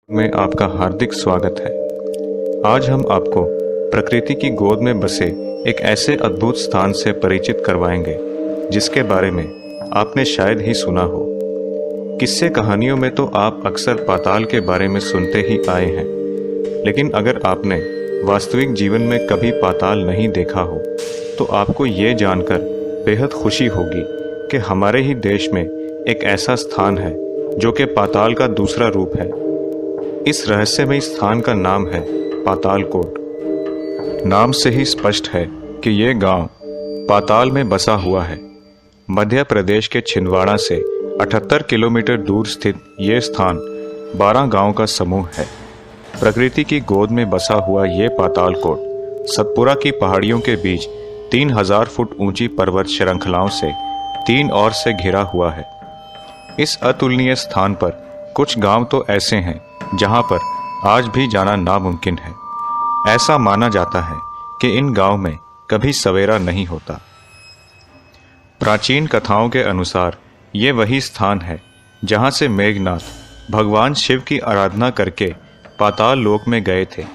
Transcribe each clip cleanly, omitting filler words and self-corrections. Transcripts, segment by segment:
में आपका हार्दिक स्वागत है। आज हम आपको प्रकृति की गोद में बसे एक ऐसे अद्भुत स्थान से परिचित करवाएंगे जिसके बारे में आपने शायद ही सुना हो। किस्से कहानियों में तो आप अक्सर पाताल के बारे में सुनते ही आए हैं, लेकिन अगर आपने वास्तविक जीवन में कभी पाताल नहीं देखा हो तो आपको ये जानकर बेहद खुशी होगी कि हमारे ही देश में एक ऐसा स्थान है जो कि पाताल का दूसरा रूप है। इस रहस्यमय स्थान का नाम है पातालकोट। नाम से ही स्पष्ट है कि ये गांव पाताल में बसा हुआ है। मध्य प्रदेश के छिंदवाड़ा से 78 किलोमीटर दूर स्थित ये स्थान 12 गांवों का समूह है। प्रकृति की गोद में बसा हुआ ये पातालकोट सतपुरा की पहाड़ियों के बीच 3000 फुट ऊंची पर्वत श्रृंखलाओं से 3 ओर से घिरा हुआ है। इस अतुलनीय स्थान पर कुछ गांव तो ऐसे हैं जहां पर आज भी जाना नामुमकिन है। ऐसा माना जाता है कि इन गांव में कभी सवेरा नहीं होता। प्राचीन कथाओं के अनुसार ये वही स्थान है जहां से मेघनाथ भगवान शिव की आराधना करके पाताल लोक में गए थे।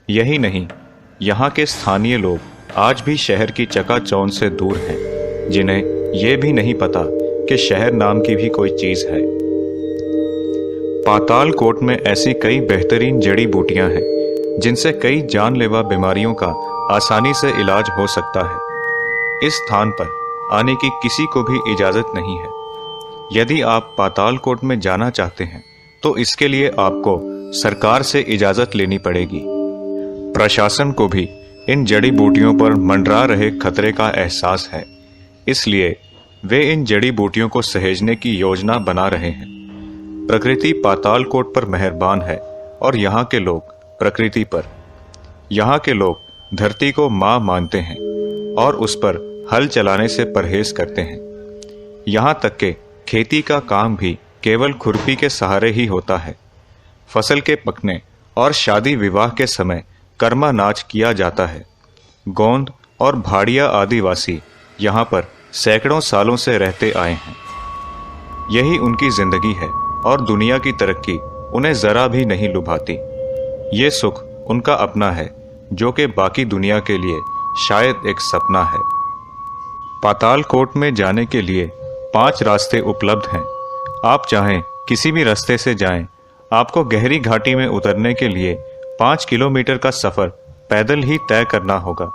यही नहीं, यहाँ के स्थानीय लोग आज भी शहर की चकाचौंध से दूर हैं, जिन्हें ये भी नहीं पता कि शहर नाम की भी कोई चीज है। पातालकोट में ऐसी कई बेहतरीन जड़ी बूटियां हैं जिनसे कई जानलेवा बीमारियों का आसानी से इलाज हो सकता है। इस स्थान पर आने की किसी को भी इजाजत नहीं है। यदि आप पातालकोट में जाना चाहते हैं तो इसके लिए आपको सरकार से इजाजत लेनी पड़ेगी। प्रशासन को भी इन जड़ी बूटियों पर मंडरा रहे खतरे का एहसास है, इसलिए वे इन जड़ी बूटियों को सहेजने की योजना बना रहे हैं। प्रकृति पातालकोट पर मेहरबान है और यहाँ के लोग प्रकृति पर। यहाँ के लोग धरती को माँ मानते हैं और उस पर हल चलाने से परहेज करते हैं। यहाँ तक के खेती का काम भी केवल खुरपी के सहारे ही होता है। फसल के पकने और शादी विवाह के समय कर्मा नाच किया जाता है। गोंद और भाड़िया आदिवासी यहाँ पर सैकड़ों सालों से रहते आए हैं। यही उनकी जिंदगी है और दुनिया की तरक्की उन्हें जरा भी नहीं लुभाती। ये सुख उनका अपना है जो कि बाकी दुनिया के लिए शायद एक सपना है। पातालकोट में जाने के लिए 5 रास्ते उपलब्ध हैं। आप चाहें किसी भी रास्ते से जाएं, आपको गहरी घाटी में उतरने के लिए 5 किलोमीटर का सफर पैदल ही तय करना होगा।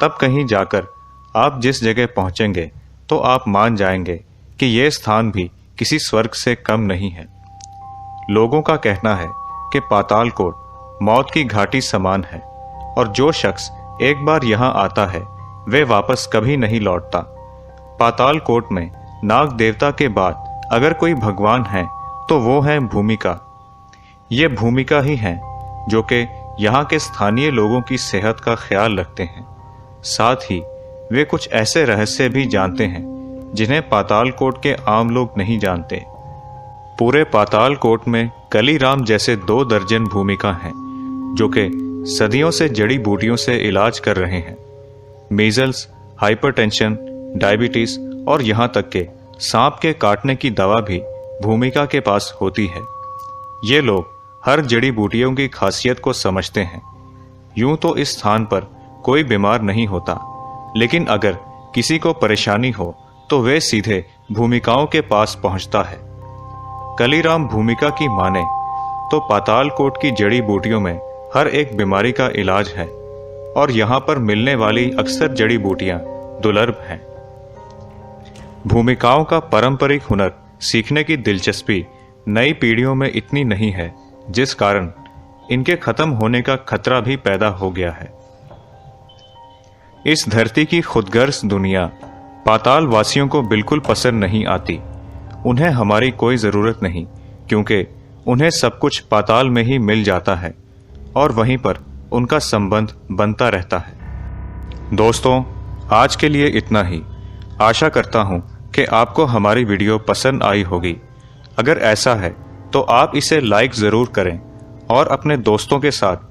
तब कहीं जाकर आप जिस जगह पहुंचेंगे तो आप मान जाएंगे कि यह स्थान भी किसी स्वर्ग से कम नहीं है। लोगों का कहना है कि पातालकोट मौत की घाटी समान है और जो शख्स एक बार यहाँ आता है वे वापस कभी नहीं लौटता। पातालकोट में नाग देवता के बाद अगर कोई भगवान है तो वो है भूमिका। ये भूमिका ही हैं जो कि यहाँ के स्थानीय लोगों की सेहत का ख्याल रखते हैं। साथ ही वे कुछ ऐसे रहस्य भी जानते हैं जिन्हें पातालकोट के आम लोग नहीं जानते। पूरे पातालकोट में कलीराम जैसे 2 दर्जन भूमिका हैं जो कि सदियों से जड़ी बूटियों से इलाज कर रहे हैं। मीजल्स, हाइपरटेंशन, डायबिटीज और यहाँ तक के सांप के काटने की दवा भी भूमिका के पास होती है। ये लोग हर जड़ी बूटियों की खासियत को समझते हैं। यूं तो इस स्थान पर कोई बीमार नहीं होता, लेकिन अगर किसी को परेशानी हो तो वे सीधे भूमिकाओं के पास पहुंचता है। कलीराम भूमिका की माने तो पातालकोट की जड़ी बूटियों में हर एक बीमारी का इलाज है और यहाँ पर मिलने वाली अक्सर जड़ी बूटियां दुर्लभ हैं। भूमिकाओं का पारंपरिक हुनर सीखने की दिलचस्पी नई पीढ़ियों में इतनी नहीं है, जिस कारण इनके खत्म होने का खतरा भी पैदा हो गया है। इस धरती की खुदगर्ज दुनिया पाताल वासियों को बिल्कुल पसंद नहीं आती। उन्हें हमारी कोई ज़रूरत नहीं, क्योंकि उन्हें सब कुछ पाताल में ही मिल जाता है और वहीं पर उनका संबंध बनता रहता है। दोस्तों, आज के लिए इतना ही। आशा करता हूं कि आपको हमारी वीडियो पसंद आई होगी। अगर ऐसा है तो आप इसे लाइक ज़रूर करें और अपने दोस्तों के साथ